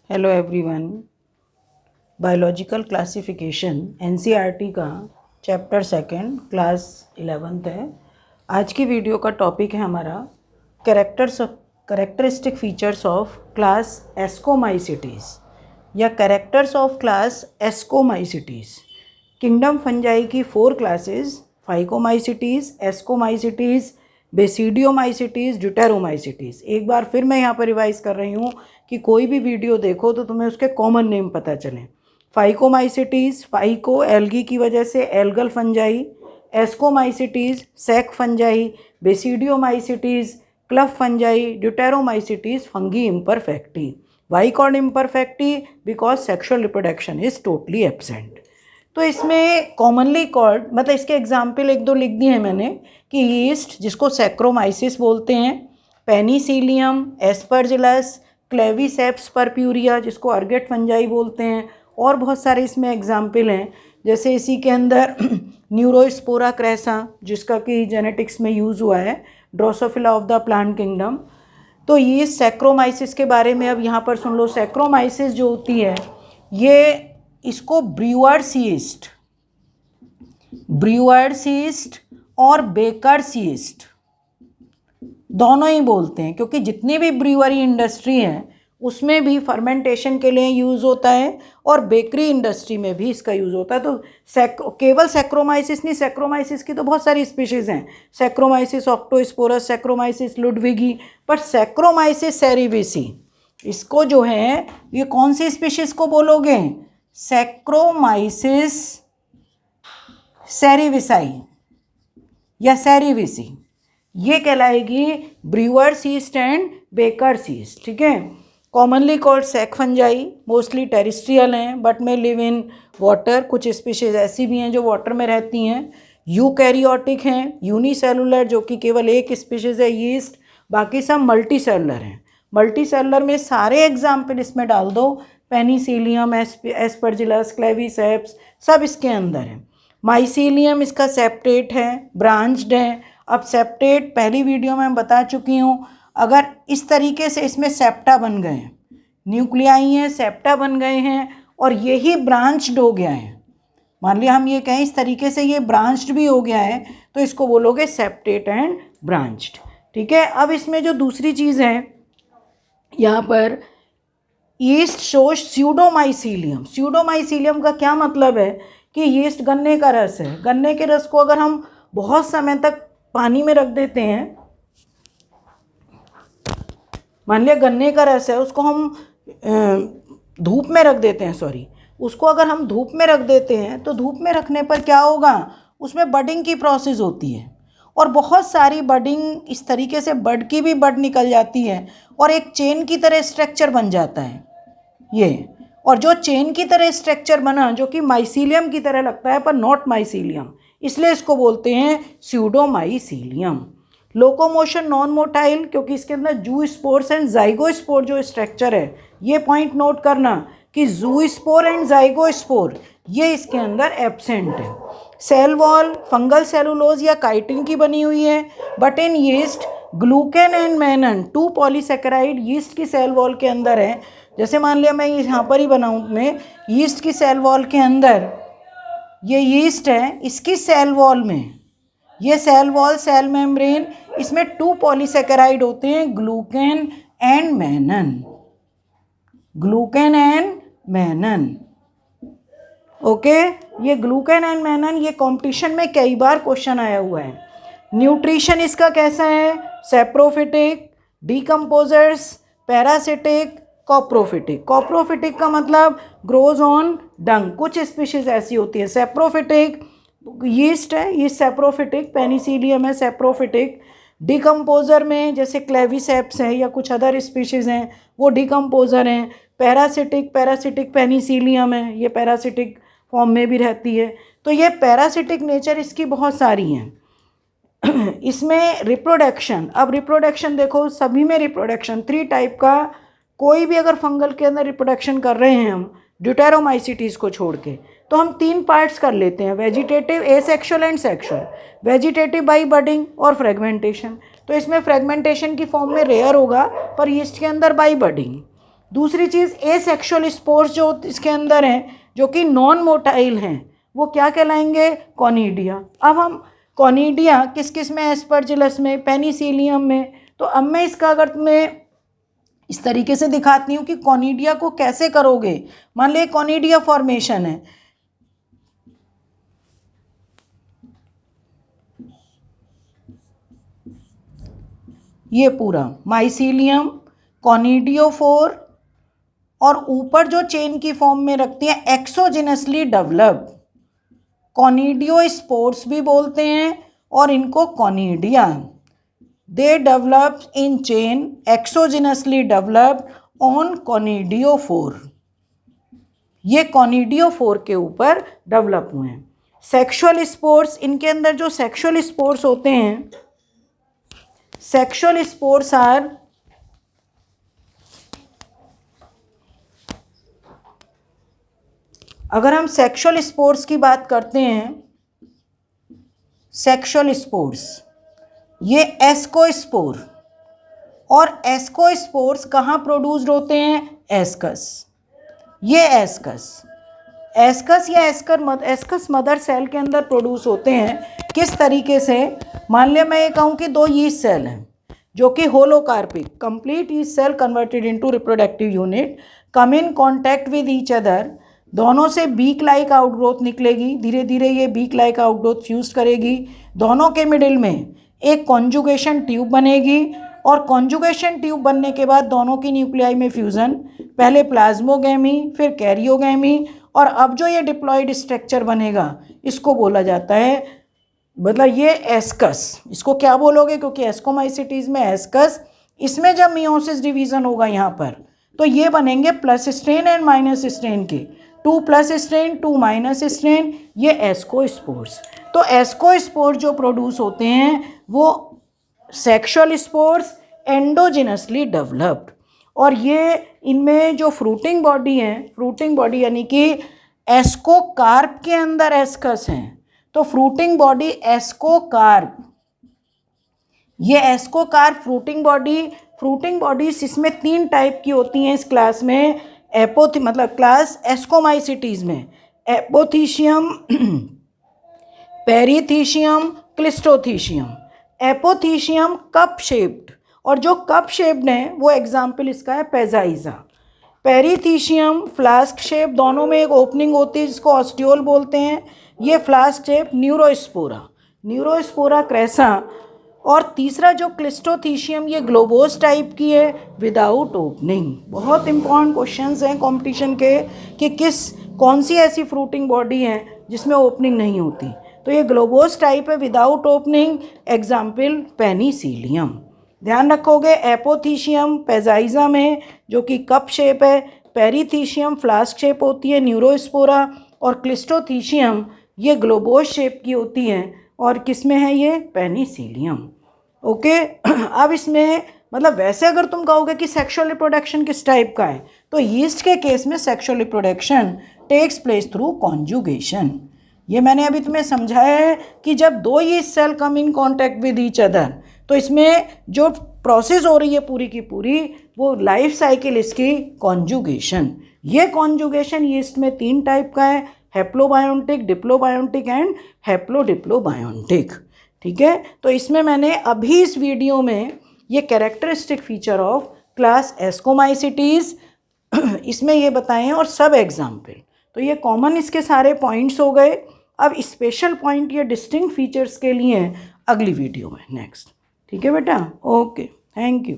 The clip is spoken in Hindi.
Hello everyone. Biological classification NCERT का चैप्टर सेकंड क्लास 11th है। आज की वीडियो का टॉपिक है हमारा characteristic features of class ascomycetes या characters of class ascomycetes. Kingdom fungi की 4 क्लासेस फाइकोमाइसिटीज़, एस्कोमाइसिटीज़, बेसिडियोमाइसिटीज़, ड्यूटेरोमाइसिटीज़। एक बार फिर मैं यहाँ पर रिवाइज कर रही हूँ कि कोई भी वीडियो देखो तो तुम्हें उसके कॉमन नेम पता चलें। फाइकोमाइसिटीज़, फाइको एल्गी की वजह से algal fungi, ascomycetes sac fungi, basidiomycetes club fungi, deuteromycetes fungi imperfecti. Why called imperfecti? Because sexual reproduction is totally absent. तो इसमें कॉमनली कॉल्ड मतलब इसके एग्जाम्पल एक दो लिख दिए हैं मैंने कि यीस्ट जिसको सैक्रोमाइसिस बोलते हैं, पेनिसिलियम, एस्परजिलस, क्लेविसेप्स परप्यूरिया जिसको अर्गेट फंजाई बोलते हैं, और बहुत सारे इसमें एग्जाम्पल हैं। जैसे इसी के अंदर न्यूरोस्पोरा क्रेसा जिसका कि जेनेटिक्स में यूज़ हुआ है, Drosophila of the plant kingdom. तो ये सैक्रोमाइसिस के बारे में अब यहाँ पर सुन लो। सैक्रोमाइसिस जो होती है ये इसको ब्रूअर्स यीस्ट और बेकर्स यीस्ट दोनों ही बोलते हैं, क्योंकि जितनी भी ब्रूअरी इंडस्ट्री है उसमें भी फर्मेंटेशन के लिए यूज़ होता है और बेकरी इंडस्ट्री में भी इसका यूज़ होता है। तो केवल सैक्रोमाइसिस नहीं, सैक्रोमाइसिस की तो बहुत सारी स्पीशीज़ हैं। सैक्रोमाइसिस ऑक्टोस्पोरस, सैक्रोमाइसिस लुडविगी, पर सैक्रोमाइसिस सेरिविसी इसको जो है ये कौन सी स्पीशीज़ को बोलोगे? सैक्रोमाइसिस सेरिविसाई या सेरिविसी, ये कहलाएगी brewer's yeast and baker's yeast. ठीक है। Commonly called sac fungi, mostly terrestrial हैं but may live in water. कुछ स्पीशीज ऐसी भी हैं जो वाटर में रहती हैं। यूकैरियोटिक हैं, यूनिसेलुलर जो कि केवल एक स्पीशीज है यीस्ट, बाकी सब मल्टी सेलुलर हैं। मल्टी सेलुलर में सारे एग्जाम्पल इसमें डाल दो, पेनिसिलियम, एस्परजिलस, क्लेविसेप्स सब इसके अंदर है। माइसीलियम इसका सेप्टेट है, ब्रांच्ड है। अब सेप्टेट पहली वीडियो में बता चुकी हूँ, अगर इस तरीके से इसमें सेप्टा बन गए हैं, न्यूक्लियाई हैं, सेप्टा बन गए हैं और यही ब्रांच्ड हो गया है, मान लिया हम ये कहें इस तरीके से ये ब्रांच्ड भी हो गया है, तो इसको बोलोगे सेप्टेट एंड ब्रांच्ड। ठीक है। अब इसमें जो दूसरी चीज़ है यहाँ पर, यीस्ट शोज स्यूडोमाइसीलियम। स्यूडोमाइसीलियम का क्या मतलब है कि यीस्ट गन्ने का रस है। गन्ने के रस को अगर हम बहुत समय तक पानी में रख देते हैं, मान लिया गन्ने का रस है, उसको हम धूप में रख देते हैं, उसको अगर हम धूप में रख देते हैं तो धूप में रखने पर क्या होगा, उसमें बडिंग की प्रोसेस होती है और बहुत सारी बडिंग इस तरीके से बड की भी बड निकल जाती है और एक चेन की तरह स्ट्रक्चर बन जाता है ये। और जो चेन की तरह स्ट्रक्चर बना, जो कि माइसीलियम की तरह लगता है पर नॉट माइसीलियम, इसलिए इसको बोलते हैं स्यूडोमाइसीलियम। लोकोमोशन नॉन मोटाइल, क्योंकि इसके अंदर जू स्पोर्स एंड जाइगोस्पोर जो स्ट्रक्चर है, ये पॉइंट नोट करना कि जू स्पोर एंड जाइगोस्पोर ये इसके अंदर एब्सेंट है। सेल वॉल फंगल सेलुलोज या काइटिन की बनी हुई है, but in yeast glucan and Menen 2 polysaccharide yeast की सेल वॉल के अंदर है। जैसे मान लिया मैं यहाँ पर ही बनाऊँ, मैं यीस्ट की सेल वॉल के अंदर ये यीस्ट है, इसकी सेल वॉल में ये सेल वॉल सेल मेम्ब्रेन, इसमें 2 पॉलीसेकेराइड होते हैं, glucan and Menen, glucan and Menen. Okay. ये ग्लूकेन एंड मैनन ये कंपटीशन में कई बार क्वेश्चन आया हुआ है। न्यूट्रिशन इसका कैसा है? Saprophytic, decomposers, parasitic, coprophytic. Coprophytic का मतलब ग्रोज ऑन डंग। कुछ स्पीशीज ऐसी होती है। सेप्रोफिटिक यीस्ट है, ये सेप्रोफिटिक, पेनिसिलियम है सेप्रोफिटिक। डिकम्पोजर में जैसे क्लेविसेप्स है या कुछ अदर स्पीशीज़ हैं वो डिकम्पोजर हैं। पैरासिटिक पेनिसिलियम है, ये पैरासिटिक फॉर्म में भी रहती है। तो ये पैरासिटिक नेचर इसकी बहुत सारी हैं। इसमें रिप्रोडक्शन, अब रिप्रोडक्शन देखो सभी में रिप्रोडक्शन 3 टाइप का, कोई भी अगर फंगल के अंदर रिप्रोडक्शन कर रहे हैं हम ड्यूटेरोमाइसिटीज़ को छोड़ के, तो हम 3 पार्ट्स कर लेते हैं, vegetative, asexual and sexual. Vegetative by budding और फ्रेगमेंटेशन। तो इसमें फ्रेगमेंटेशन की फॉर्म में रेयर होगा, पर यीस्ट के अंदर बाई बडिंग। दूसरी चीज़ एसेक्सुअल स्पोर्स जो इसके अंदर हैं, जो कि नॉन मोटाइल हैं, वो क्या कहलाएंगे? कॉनिडिया। अब हम कॉनिडिया किस किस में? एस्परजिलस में, पेनिसिलियम में। तो अब मैं इसका अगर तुम्हें इस तरीके से दिखाती हूँ कि कॉनिडिया को कैसे करोगे। मान लो कॉनिडिया फॉर्मेशन है, ये पूरा माइसीलियम, कॉनिडियोफोर, और ऊपर जो चेन की फॉर्म में रखती है एक्सोजिनसली डेवलप्ड, कॉनिडियोस्पोर्स भी बोलते हैं, और इनको conidia. They develop in chain exogenously developed on conidiophore, ये कॉनिडियोफोर के ऊपर डेवलप हुए हैं। सेक्सुअल स्पोर्स, इनके अंदर जो सेक्सुअल स्पोर्स होते हैं, सेक्सुअल स्पोर्स आर अगर हम सेक्सुअल स्पोर्स की बात करते हैं, सेक्सुअल स्पोर्स ये एस्कोस्पोर, और एस्कोस्पोर्स कहाँ प्रोड्यूस्ड होते हैं? एस्कस। ये एस्कस या एस्कस मदर सेल के अंदर प्रोड्यूस होते हैं। किस तरीके से? मान लिया मैं ये कहूँ कि दो यीस्ट सेल हैं जो कि holocarpic, complete yeast cell converted into reproductive unit, come in contact with each other, दोनों से बीक लाइक आउटग्रोथ निकलेगी, धीरे धीरे ये बीक लाइक आउटग्रोथ फ्यूज करेगी, दोनों के मिडिल में एक कॉन्जुगेशन ट्यूब बनेगी, और कॉन्जुगेशन ट्यूब बनने के बाद दोनों की न्यूक्लियाई में फ्यूज़न, पहले प्लाज्मोगैमी फिर कैरियोगैमी, और अब जो ये डिप्लॉयड स्ट्रक्चर बनेगा इसको बोला जाता है, मतलब ये एस्कस। इसको क्या बोलोगे? क्योंकि एस्कोमाइसिटीज़ में एस्कस, इसमें जब मियोसिस डिवीज़न होगा यहाँ पर, तो ये बनेंगे plus strain and minus strain के, 2 प्लस स्ट्रेन 2 माइनस स्ट्रेन, ये एस्कोस्पोर्स। तो एस्कोस्पोर्स जो प्रोड्यूस होते हैं वो सेक्सुअल स्पोर्स एंडोजिनसली डेवलप्ड, और ये इनमें जो फ्रूटिंग बॉडी है, फ्रूटिंग बॉडी यानी कि एस्कोकार्प के अंदर एस्कस हैं, तो फ्रूटिंग बॉडी एस्कोकार्प, ये एस्कोकार्प फ्रूटिंग बॉडीज इसमें 3 टाइप की होती हैं इस क्लास में, मतलब क्लास एस्कोमाइसिटीज में, एपोथीशियम, पेरीथीशियम, क्लिस्टोथीशियम। एपोथीशियम कप शेप्ड, और जो कप शेप्ड है वो एग्जाम्पल इसका है पेजाइजा। पेरीथीशियम फ्लास्क शेप, दोनों में एक ओपनिंग होती है जिसको ऑस्टियोल बोलते हैं, ये फ्लास्क शेप न्यूरोस्पोरा क्रेसा। और तीसरा जो क्लिस्टोथीशियम, ये ग्लोबोस टाइप की है विदाउट ओपनिंग। बहुत इंपॉर्टेंट क्वेश्चंस हैं कंपटीशन के कि कौन सी ऐसी फ्रूटिंग बॉडी है जिसमें ओपनिंग नहीं होती, तो ये ग्लोबोस टाइप है विदाउट ओपनिंग, एग्जाम्पल पेनिसिलियम। ध्यान रखोगे, एपोथीशियम पेजाइजा में जो कि कप शेप है, पेरीथीशियम फ्लास्क शेप होती है न्यूरोस्पोरा, और क्लिस्टोथीशियम ये ग्लोबोस शेप की होती हैं, और किस में है ये? पेनिसिलियम। ओके अब इसमें मतलब वैसे अगर तुम कहोगे कि सेक्सुअल रिप्रोडक्शन किस टाइप का है, तो यीस्ट के केस में sexual reproduction takes place through conjugation. ये मैंने अभी तुम्हें समझाया है कि जब 2 yeast cell come in contact with each other, तो इसमें जो प्रोसेस हो रही है पूरी की पूरी, वो लाइफ साइकिल इसकी कॉन्जुगेशन। ये कॉन्जुगेशन यीस्ट में 3 टाइप का है, हैप्लोबायोटिक, डिप्लोबायोटिक एंड हैप्लोडिप्लोबायोटिक। ठीक है, तो इसमें मैंने अभी इस वीडियो में ये characteristic feature of class ascomycetes इसमें ये बताए हैं, और सब एग्जाम्पल। तो ये कॉमन इसके सारे पॉइंट्स हो गए। अब स्पेशल पॉइंट ये डिस्टिंक्ट फीचर्स के लिए हैं अगली वीडियो में नेक्स्ट। ठीक है बेटा, ओके, थैंक यू।